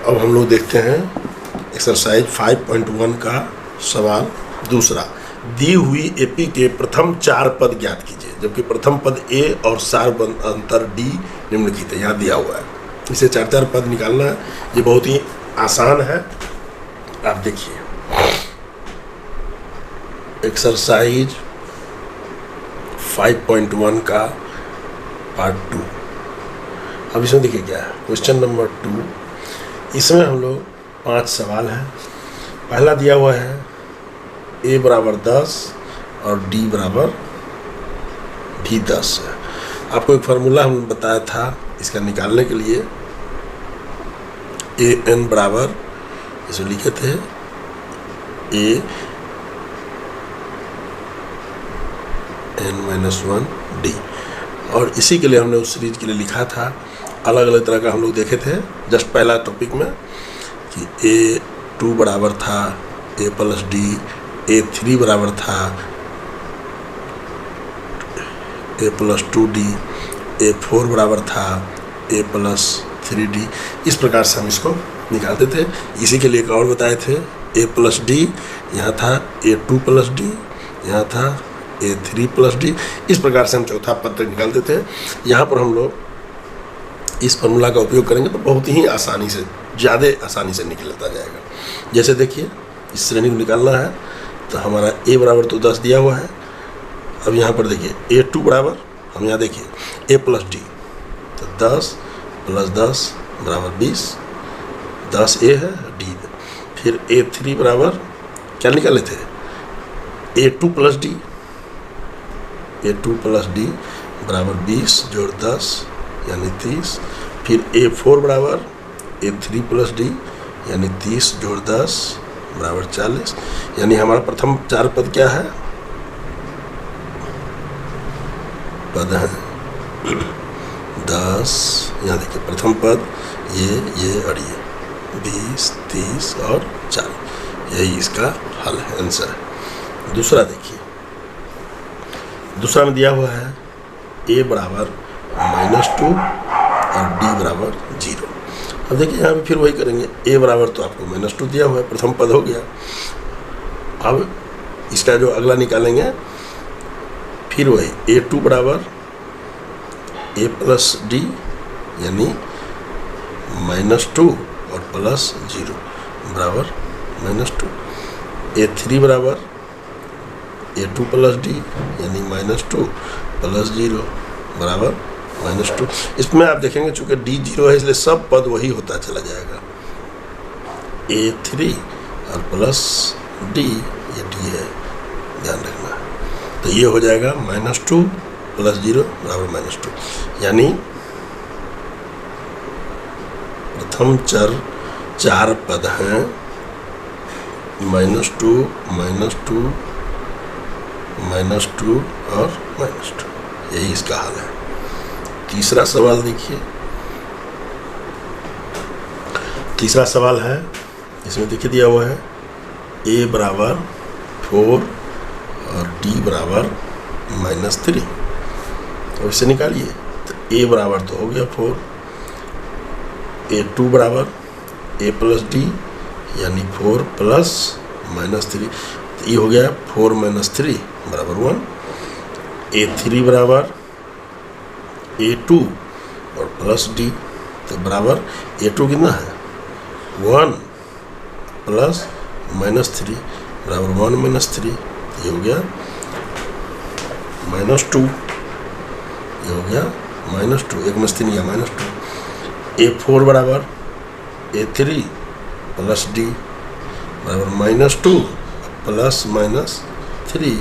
अब हम लोग देखते हैं एक्सरसाइज 5.1 का सवाल दूसरा। दी हुई एपी के प्रथम 4 पद ज्ञात कीजिए, जबकि प्रथम पद ए और सार अंतर डी निम्नलिखित है। यहाँ दिया हुआ है, इसे 4 पद निकालना है। ये बहुत ही आसान है, आप देखिए। एक्सरसाइज 5.1 का पार्ट 2। अब इसमें देखिए क्या है, क्वेश्चन नंबर 2। इसमें हम लोग 5 सवाल हैं। पहला दिया हुआ है a बराबर 10 और d बराबर भी 10 है। आपको एक फार्मूला हमने बताया था इसका निकालने के लिए। a n बराबर इसमें लिखे थे a n-1 d, और इसी के लिए हमने उस सीरीज के लिए लिखा था। अलग अलग तरह का हम लोग देखे थे जस्ट पहला टॉपिक में कि a2 बराबर था a प्लस डी, a3 बराबर था a प्लस 2d, a4 बराबर था a प्लस 3d। इस प्रकार से हम इसको निकालते थे। इसी के लिए एक और बताए थे a प्लस डी, यहाँ था a2 प्लस डी, यहाँ था a3 प्लस डी। इस प्रकार से हम चौथा पद तक निकालते थे। यहाँ पर हम लोग इस फॉर्मूला का उपयोग करेंगे तो बहुत ही आसानी से, ज़्यादा आसानी से निकलता जाएगा। जैसे देखिए, इस श्रेणी को निकालना है तो हमारा a बराबर तो 10 दिया हुआ है। अब यहाँ पर देखिए a2 बराबर, हम यहाँ देखिए a प्लस डी, तो 10 प्लस 10 बराबर 20, 10 a है d। फिर a3 बराबर क्या निकाले थे, a2 plus D, a2 plus D बराबर 20 जोड़ 10 यानी 30। फिर a4 बराबर a3 प्लस डी यानी 30 जोड़ 10 बराबर 40। यानी हमारा प्रथम 4 पद क्या है, पद है 10। यहाँ देखिए प्रथम पद ये और ये 20, 30 और 40। यही इसका हल है, आंसर है। दूसरा देखिए, दूसरा में दिया हुआ है a बराबर -2 और d बराबर 0। अब देखिए यहाँ पे फिर वही करेंगे। a बराबर तो आपको -2 दिया हुआ है, प्रथम पद हो गया। अब इसका जो अगला निकालेंगे, फिर वही a2 बराबर a प्लस डी यानी -2 और प्लस 0 बराबर -2। a3 बराबर a2 प्लस डी यानी -2 प्लस 0 बराबर -2। इसमें आप देखेंगे चूंकि d 0 है इसलिए सब पद वही होता चला जाएगा। a3 और प्लस d, ये d है, ध्यान रखना। तो ये हो जाएगा -2 प्लस 0 बराबर -2। यानी प्रथम 4 पद हैं -2 और -2। यही इसका हल है। तीसरा सवाल देखिए, तीसरा सवाल है, इसमें देखिए दिया हुआ है a बराबर 4 और d बराबर -3। तो इसे निकालिए। तो a बराबर तो हो गया 4, a2 बराबर a प्लस डी यानी 4 प्लस -3। तो ये हो गया 4 - 3 बराबर 1। a3 बराबर a2 और प्लस डी, तो बराबर a2 कितना है 1 प्लस -3 बराबर 1 - 3। ये हो गया -2, ये हो गया -2, 1 - 3 या -2। a4 बराबर a3 प्लस डी बराबर -2 प्लस -3।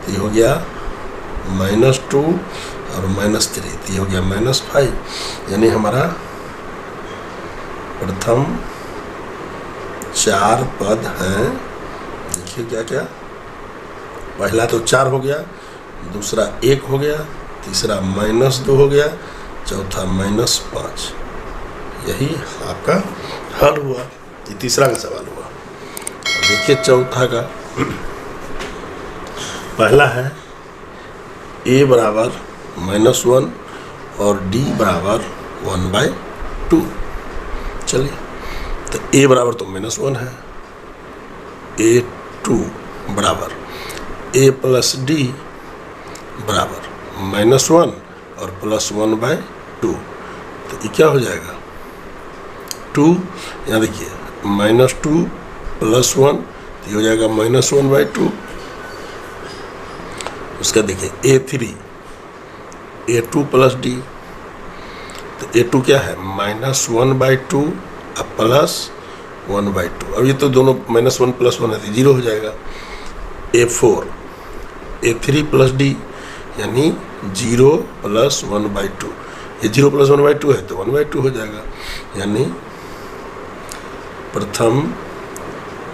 तो ये हो गया -2 और -3, तो ये हो गया -5। यानी हमारा प्रथम 4 पद हैं। देखिए क्या क्या, पहला तो 4 हो गया, दूसरा 1 हो गया, तीसरा -2 हो गया, चौथा -5। यही आपका हल हुआ। ये तीसरा का सवाल हुआ। देखिए चौथा का, पहला है a बराबर -1 और d बराबर 1/2। चलिए तो ए बराबर तो -1 है, A2 बराबर A प्लस डी बराबर -1 और +1/2। तो ये क्या हो जाएगा 2, यहाँ देखिए -2 + 1, तो ये हो जाएगा -1/2। उसका देखिए A3 A2 प्लस डी, तो A2 क्या है -1/2 अब +1/2। अब ये तो दोनों -1 + 1 है तो 0 हो जाएगा। A4 A3 प्लस डी यानी 0 + 1/2, ये 0 + 1/2 है तो 1/2 हो जाएगा। यानी प्रथम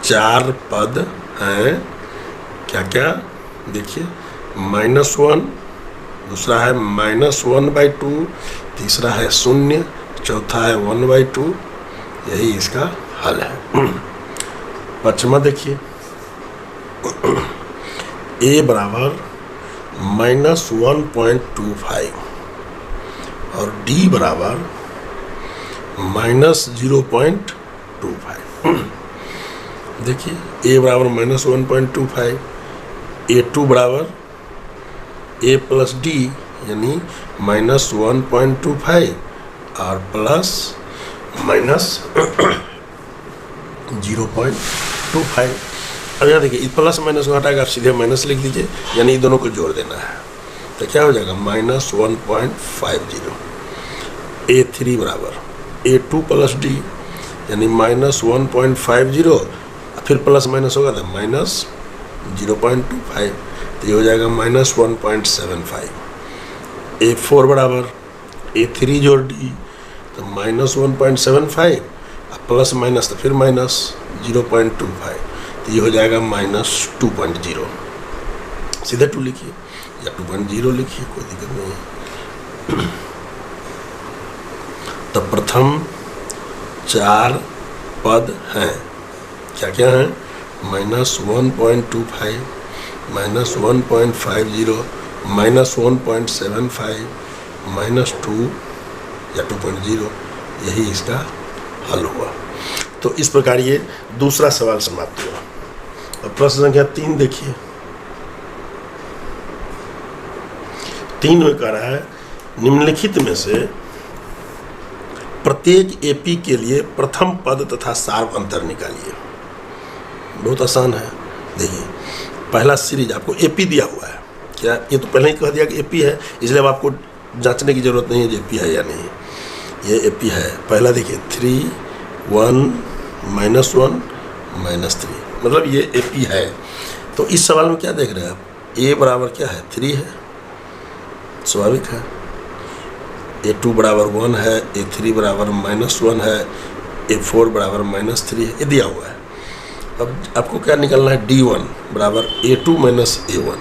4 पद हैं, क्या क्या देखिए -1, दूसरा है -1/2, तीसरा है 0, चौथा है 1/2। यही इसका हल है। पचमा देखिए A बराबर -1.25 और D बराबर -0.25। देखिए A बराबर -1.25, A2 बराबर A प्लस डी यानी -1.25 और +-0.25। अब यहाँ देखिए प्लस माइनस को हटाकर आप सीधे माइनस लिख दीजिए, यानी दोनों को जोड़ देना है। तो क्या हो जाएगा -1.50। A3 बराबर A2 प्लस डी यानी -1.50, फिर प्लस माइनस होगा तो -0.25, तो ये हो जाएगा -1.75। A4 बराबर A3 जोड़ डी तो -1.75, प्लस माइनस तो फिर -0.25, तो ये हो जाएगा -2.0। सीधे 2 लिखिए या 2.0 लिखिए, कोई दिक्कत नहीं है। तो प्रथम 4 पद हैं, क्या क्या हैं -1.25, -1.50, -1.75, -2 या 2.0। यही इसका हल हुआ। तो इस प्रकार ये दूसरा सवाल समाप्त हुआ। अब प्रश्न संख्या 3 देखिए। 3 में कह रहा है निम्नलिखित में से प्रत्येक एपी के लिए प्रथम पद तथा सार्व अंतर निकालिए। बहुत आसान है। देखिए पहला सीरीज आपको एपी दिया हुआ है, क्या ये तो पहले ही कह दिया कि एपी है, इसलिए अब आपको जांचने की जरूरत नहीं है एपी है या नहीं। ये एपी है। पहला देखिए 3 1 -1 -3, मतलब ये एपी है। तो इस सवाल में क्या देख रहे हैं आप, ए बराबर क्या है 3 है, स्वाभाविक है। A2 बराबर 1 है, A3 बराबर -1 है, A4 बराबर -3 है, ये दिया हुआ है। अब आपको क्या निकलना है, D1 बराबर A2 - A1,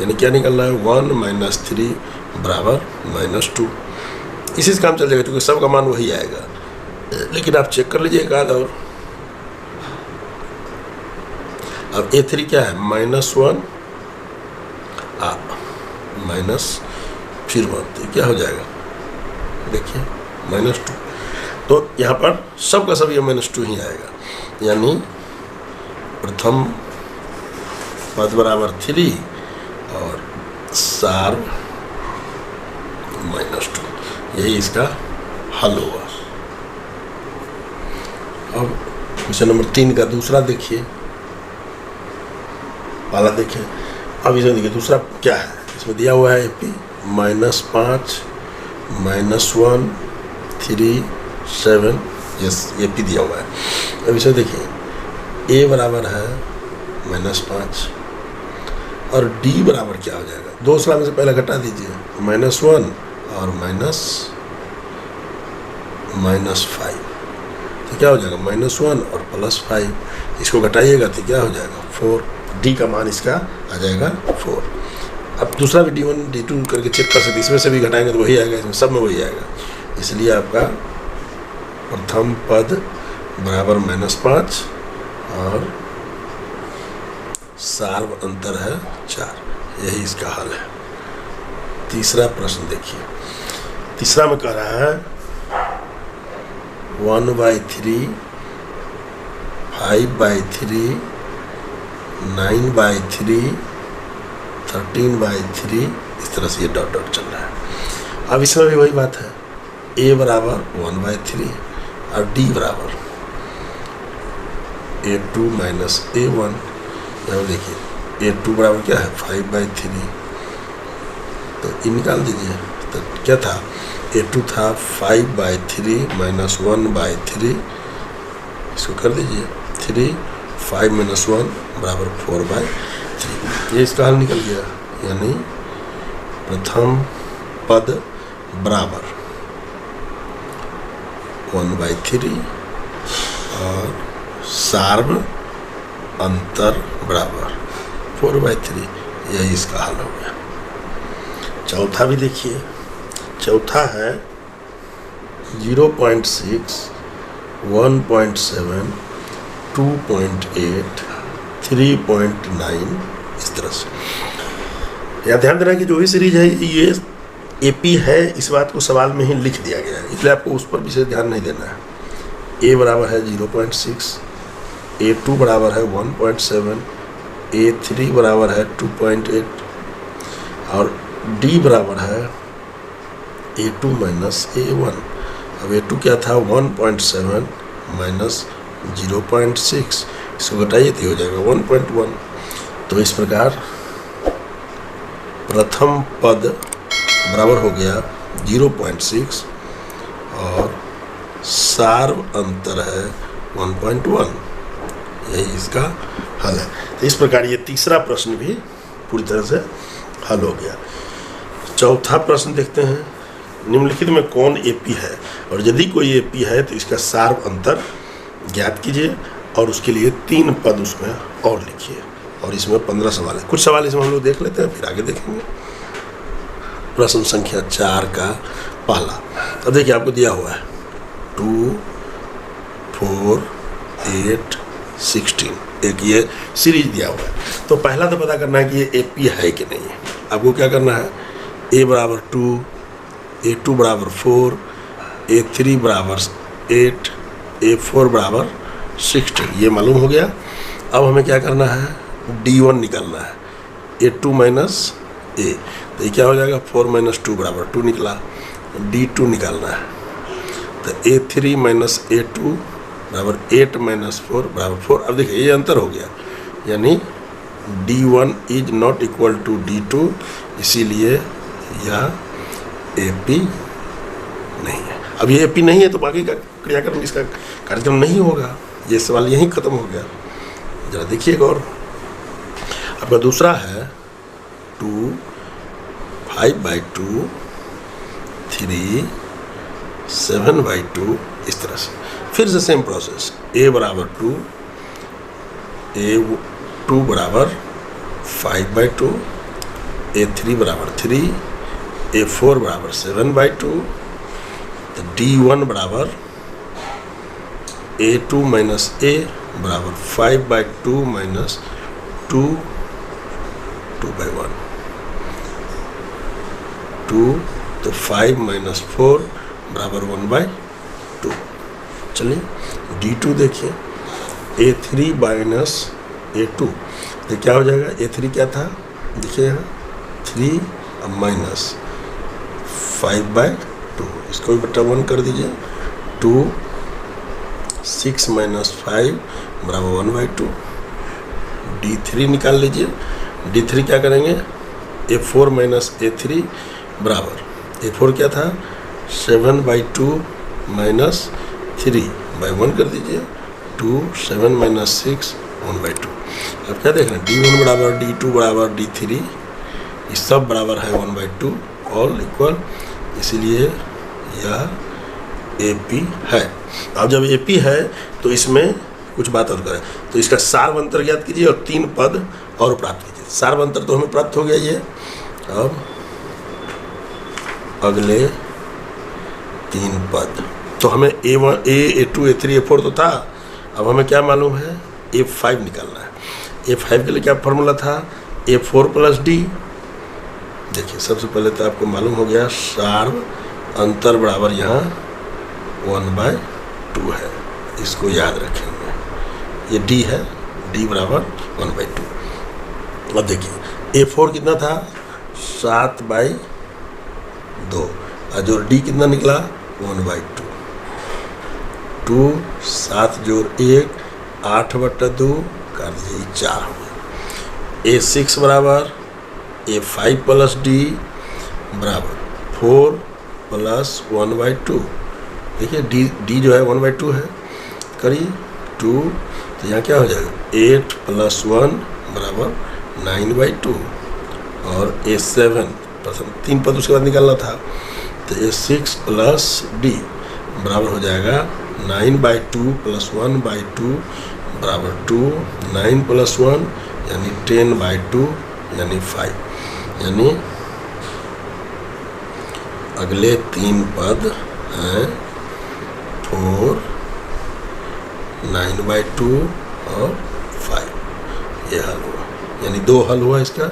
यानी क्या निकलना है 1 - 3 बराबर -2। इसी से काम चल जाएगा क्योंकि सबका मान वही आएगा। लेकिन आप चेक कर लीजिए एक आध और। अब A3 क्या है -1 माइनस फिर 1, तो क्या हो जाएगा देखिए -2। तो यहाँ पर सबका सब ये -2 ही आएगा, यानी प्रथम पद बराबर 3 और सार -2। यही इसका हल होगा। अब क्वेश्चन नंबर 3 का दूसरा देखिए, पहला देखिए। अब इसमें देखिए दूसरा क्या है, इसमें दिया हुआ है AP -5 -1 3 7, यस AP दिया हुआ है। अब इसमें देखिए A बराबर है -5 और D बराबर क्या हो जाएगा, दो सलाह में से पहले घटा दीजिए, -1 और -5, तो क्या हो जाएगा -1 और +5। इसको घटाइएगा तो क्या हो जाएगा 4। D का मान इसका आ जाएगा 4। अब दूसरा भी D1 D2 करके चेक कर सकते, इसमें से भी घटाएंगे तो वही आएगा, इसमें सब में वही आएगा। इसलिए आपका प्रथम पद बराबर -5 और सार्व अंतर है 4। यही इसका हल है। तीसरा प्रश्न देखिए। तीसरा में कह रहा है 1/3 5/3, 9/3, 13/3, इस तरह से ये डॉट डॉट चल रहा है। अब इसमें भी वही बात है, a बराबर 1/3 और d बराबर a2 माइनस a1। यहाँ देखिए a2 बराबर क्या है 5/3, तो ये निकाल दीजिए। तो क्या था, a2 था 5/3 माइनस 1/3, इसको कर दीजिए 3, 5 माइनस 1 बराबर 4/3। ये इसका हल निकल गया, यानी प्रथम पद बराबर 1/3 और सार्व अंतर बराबर 4/3। यही इसका हल हो गया। चौथा भी देखिए, चौथा है 0.6, 1.7, 2.8, 3.9, इस तरह से। यहाँ ध्यान देना कि जो भी सीरीज है ये एपी है, इस बात को सवाल में ही लिख दिया गया है, इसलिए आपको उस पर विशेष ध्यान नहीं देना है। ए बराबर है 0.6, a2 बराबर है 1.7, a3 बराबर है 2.8 और d बराबर है a2 माइनस a1। अब a2 क्या था 1.7 माइनस 0.6, इसको घटाइए तो हो जाएगा 1.1। तो इस प्रकार प्रथम पद बराबर हो गया 0.6 और सार्व अंतर है 1.1। यही इसका हल है। तो इस प्रकार ये तीसरा प्रश्न भी पूरी तरह से हल हो गया। चौथा प्रश्न देखते हैं, निम्नलिखित में कौन एपी है, और यदि कोई एपी है तो इसका सार्व अंतर ज्ञात कीजिए और उसके लिए 3 पद उसमें और लिखिए। और इसमें 15 सवाल है। कुछ सवाल इसमें हम लोग देख लेते हैं, फिर आगे देखेंगे। प्रश्न संख्या 4 का पहला, अब देखिए आपको दिया हुआ है 2, 4, 8, 16, एक ये सीरीज दिया हुआ है। तो पहला तो पता करना है कि ये एपी है कि नहीं है। आपको क्या करना है, a बराबर 2, a2 बराबर 4, a3 बराबर 8, a4 बराबर 16, ये मालूम हो गया। अब हमें क्या करना है, d1 निकालना है, a2 माइनस a, तो ये क्या हो जाएगा 4 माइनस 2 बराबर 2 निकला। d2 निकालना है, तो a3 माइनस a2 बराबर 8 माइनस 4 बराबर 4। अब देखिए ये अंतर हो गया, यानी d1 is not equal to d2, इसीलिए यह एपी नहीं है। अब ये एपी नहीं है तो बाकी का क्रियाक्रम, इसका कार्यक्रम नहीं होगा। ये सवाल यहीं खत्म हो गया। जरा देखिएगा। और आपका दूसरा है 2, 5/2, 3, 7/2, इस तरह से। फिर से सेम प्रोसेस, a बराबर 2, a2 बराबर 5/2, a3 बराबर 3, a4 बराबर 7/2, तो d1 बराबर a2 माइनस a बराबर 5/2 माइनस 2, 2/1, 2, तो 5 माइनस 4 बराबर 1/2। चलिए d2 देखिए, a3 माइनस a2, तो क्या हो जाएगा, a3 क्या था देखिए यहाँ 3 और माइनस 5/2, इसको भी बटा 1 कर दीजिए। 2, 6 माइनस 5 बराबर 1/2। d3 निकाल लीजिए, d3 क्या करेंगे, a4 माइनस a3 बराबर, a4 क्या था 7/2 माइनस 3/1 कर दीजिए। 2, 7 माइनस 6 1/2। अब क्या देख रहे हैं, d1 बराबर d2 बराबर d3, ये सब बराबर है 1/2, ऑल इक्वल, इसीलिए यह एपी है। अब जब एपी है तो इसमें कुछ बात और करें, तो इसका सार्व अंतर ज्ञात कीजिए और 3 पद और प्राप्त कीजिए। सार्व अंतर तो हमें प्राप्त हो गया ये। अब अगले 3 पद, तो हमें a1, a2, a3, a4 तो था। अब हमें क्या मालूम है, a5 निकालना है। a5 के लिए क्या फॉर्मूला था, a4 प्लस d। देखिए सबसे पहले तो आपको मालूम हो गया सार्व अंतर बराबर यहाँ 1/2 है, इसको याद रखेंगे। ये डी है, डी बराबर 1/2। अब देखिए A4 कितना था 7/2 और जो डी कितना निकला 1/2। 2 7 जोड़ 1 8/2 कर दीजिए 4 हो गया। A6 बराबर A5 प्लस डी बराबर 4 प्लस 1/2। देखिए डी जो है 1/2 है, करिए 2 तो यहाँ क्या हो जाएगा 8 प्लस 1 बराबर 9/2 और A7 3 पद उसके बाद निकालना था तो A6 प्लस डी बराबर हो जाएगा 9/2 प्लस 1/2 बराबर 2, 9 प्लस 1 यानी 10/2 यानी 5, यानी अगले 3 पद हैं 4, 9/2 और 5। ये हल हुआ, यानी 2 हल हुआ इसका,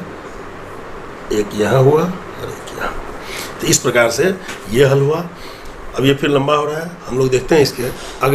एक यहाँ हुआ और एक यहाँ। तो इस प्रकार से ये हल हुआ। अब ये फिर लंबा हो रहा है, हम लोग देखते हैं इसके अगले